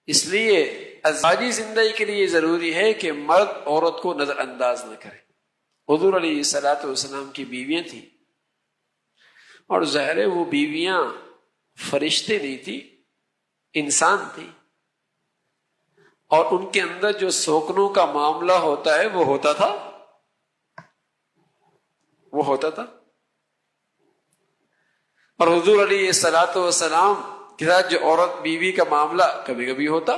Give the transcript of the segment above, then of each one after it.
اس لیے ازواجی زندگی کے لیے ضروری ہے کہ مرد عورت کو نظر انداز نہ کرے۔ حضور علیہ الصلوۃ والسلام کی بیویاں تھیں، اور ظاہر ہے وہ بیویاں فرشتے نہیں تھی، انسان تھی، اور ان کے اندر جو سوکنوں کا معاملہ ہوتا ہے وہ ہوتا تھا۔ اور حضور علیہ الصلوۃ والسلام کے ساتھ جو عورت بیوی کا معاملہ کبھی کبھی ہوتا،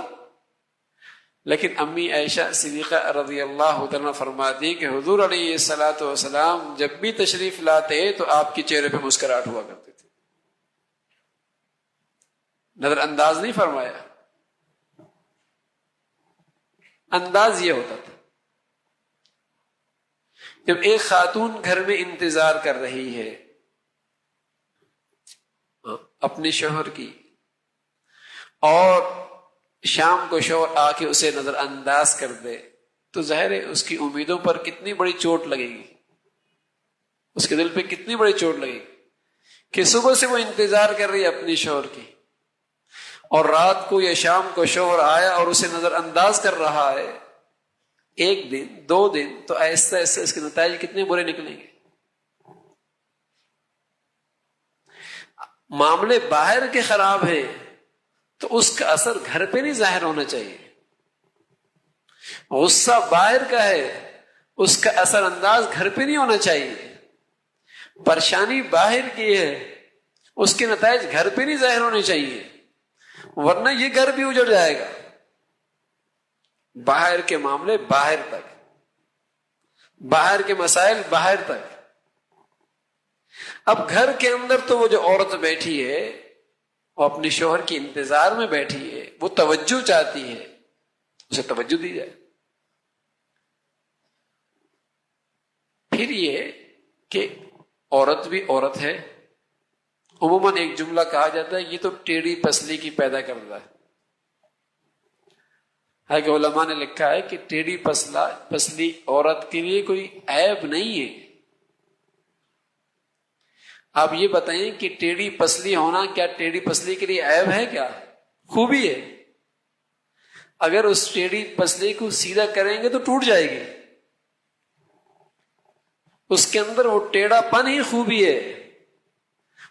لیکن امی عائشہ صدیقہ رضی اللہ عنہا فرماتی کہ حضور علیہ الصلوۃ والسلام جب بھی تشریف لاتے تو آپ کے چہرے پہ مسکراہٹ ہوا کرتے تھے، نظر انداز نہیں فرمایا، انداز یہ ہوتا تھا۔ جب ایک خاتون گھر میں انتظار کر رہی ہے اپنے شوہر کی، اور شام کو شوہر آ کے اسے نظر انداز کر دے، تو ظاہر ہے اس کی امیدوں پر کتنی بڑی چوٹ لگے گی، اس کے دل پہ کتنی بڑی چوٹ لگے گی کہ صبح سے وہ انتظار کر رہی ہے اپنی شوہر کی، اور رات کو یا شام کو شوہر آیا اور اسے نظر انداز کر رہا ہے، ایک دن دو دن، تو آہستہ آہستہ اس کے نتائج کتنے برے نکلیں گے۔ معاملے باہر کے خراب ہیں تو اس کا اثر گھر پہ نہیں ظاہر ہونا چاہیے۔ غصہ باہر کا ہے، اس کا اثر انداز گھر پہ نہیں ہونا چاہیے۔ پریشانی باہر کی ہے، اس کے نتائج گھر پہ نہیں ظاہر ہونے چاہیے، ورنہ یہ گھر بھی اجڑ جائے گا۔ باہر کے معاملے باہر تک، باہر کے مسائل باہر تک۔ اب گھر کے اندر تو وہ جو عورت بیٹھی ہے، وہ اپنے شوہر کے انتظار میں بیٹھی ہے، وہ توجہ چاہتی ہے، اسے توجہ دی جائے۔ پھر یہ کہ عورت بھی عورت ہے۔ عموماً ایک جملہ کہا جاتا ہے یہ تو ٹیڑھی پسلی کی پیدا کر رہا ہے، حالانکہ علماء نے لکھا ہے کہ ٹیڑھی پسلی عورت کے لیے کوئی عیب نہیں ہے۔ آپ یہ بتائیں کہ ٹیڑھی پسلی ہونا کیا ٹیڑھی پسلی کے لیے عیب ہے؟ کیا خوبی ہے؟ اگر اس ٹیڑھی پسلی کو سیدھا کریں گے تو ٹوٹ جائے گی، اس کے اندر وہ ٹیڑھا پن ہی خوبی ہے،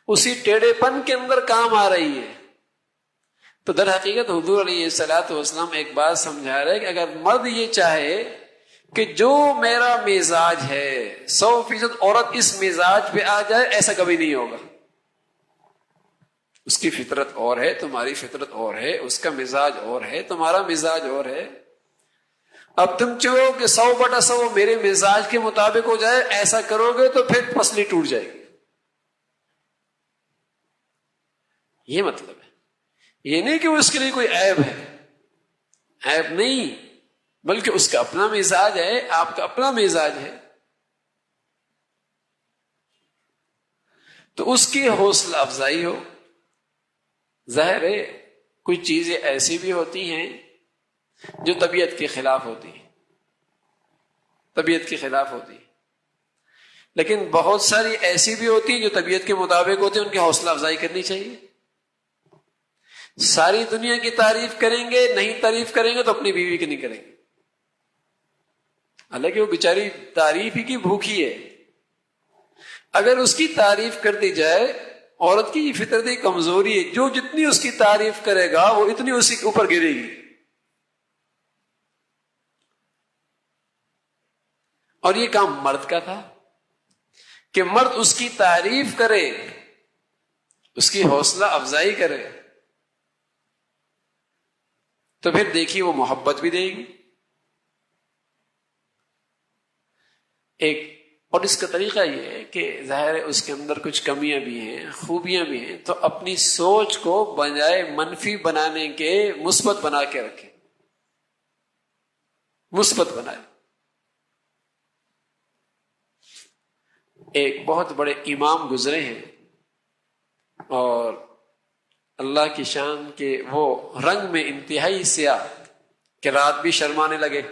اسی ٹیڑھے پن کے اندر کام آ رہی ہے۔ تو در حقیقت حضور علیہ الصلوۃ والسلام ایک بات سمجھا رہے کہ اگر مرد یہ چاہے کہ جو میرا مزاج ہے 100% عورت اس مزاج پہ آ جائے، ایسا کبھی نہیں ہوگا۔ اس کی فطرت اور ہے، تمہاری فطرت اور ہے، اس کا مزاج اور ہے، تمہارا مزاج اور ہے۔ اب تم چاہو کہ 100/100 میرے مزاج کے مطابق ہو جائے، ایسا کرو گے تو پھر پسلی ٹوٹ جائے گی۔ یہ مطلب ہے، یہ نہیں کہ وہ اس کے لیے کوئی عیب ہے، عیب نہیں، بلکہ اس کا اپنا مزاج ہے، آپ کا اپنا مزاج ہے۔ تو اس کی حوصلہ افزائی ہو۔ ظاہر ہے کوئی چیزیں ایسی بھی ہوتی ہیں جو طبیعت کے خلاف ہوتی ہیں، طبیعت کے خلاف ہوتی ہیں، لیکن بہت ساری ایسی بھی ہوتی ہیں جو طبیعت کے مطابق ہوتی ہیں، ان کی حوصلہ افزائی کرنی چاہیے۔ ساری دنیا کی تعریف کریں گے، نہیں تعریف کریں گے تو اپنی بیوی کی نہیں کریں گے، حالانکہ وہ بیچاری تعریف ہی کی بھوکی ہے۔ اگر اس کی تعریف کر دی جائے، عورت کی فطرتی کمزوری ہے، جو جتنی اس کی تعریف کرے گا وہ اتنی اسی کے اوپر گرے گی۔ اور یہ کام مرد کا تھا کہ مرد اس کی تعریف کرے، اس کی حوصلہ افزائی کرے، تو پھر دیکھیے وہ محبت بھی دے گی۔ اور اس کا طریقہ یہ ہے کہ ظاہر ہے اس کے اندر کچھ کمیاں بھی ہیں، خوبیاں بھی ہیں، تو اپنی سوچ کو بجائے منفی بنانے کے مثبت بنا کے رکھے، مثبت بنائے۔ ایک بہت بڑے امام گزرے ہیں، اور اللہ کی شان کے وہ رنگ میں انتہائی سیاہ کہ رات بھی شرمانے لگے،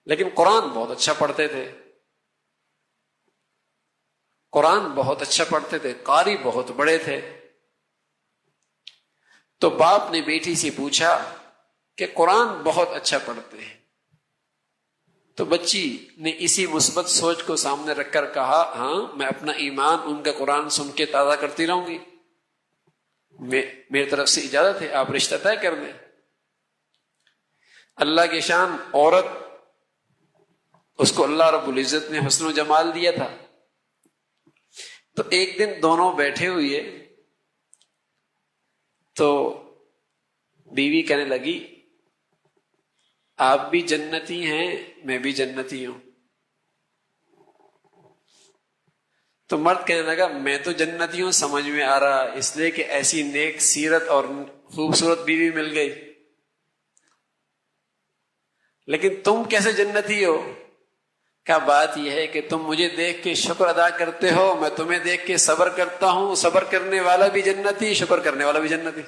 لیکن قرآن بہت اچھا پڑھتے تھے، قرآن بہت اچھا پڑھتے تھے، قاری بہت بڑے تھے۔ تو باپ نے بیٹی سے پوچھا کہ قرآن بہت اچھا پڑھتے ہیں. تو بچی نے اسی مثبت سوچ کو سامنے رکھ کر کہا ہاں میں اپنا ایمان ان کا قرآن سن کے تازہ کرتی رہوں گی. میری طرف سے اجازت ہے, آپ رشتہ طے کر دیں. اللہ کی شان, عورت اس کو اللہ رب العزت نے حسن و جمال دیا تھا. تو ایک دن دونوں بیٹھے ہوئے تو بیوی کہنے لگی آپ بھی جنتی ہیں میں بھی جنتی ہوں. تو مرد کہنے لگا میں تو جنتی ہوں, سمجھ میں آ رہا, اس لیے کہ ایسی نیک سیرت اور خوبصورت بیوی مل گئی, لیکن تم کیسے جنتی ہو؟ کیا بات یہ ہے کہ تم مجھے دیکھ کے شکر ادا کرتے ہو, میں تمہیں دیکھ کے صبر کرتا ہوں, صبر کرنے والا بھی جنتی, شکر کرنے والا بھی جنتی.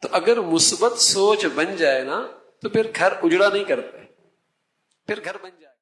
تو اگر مثبت سوچ بن جائے نا تو پھر گھر اجڑا نہیں کرتے, پھر گھر بن جائے.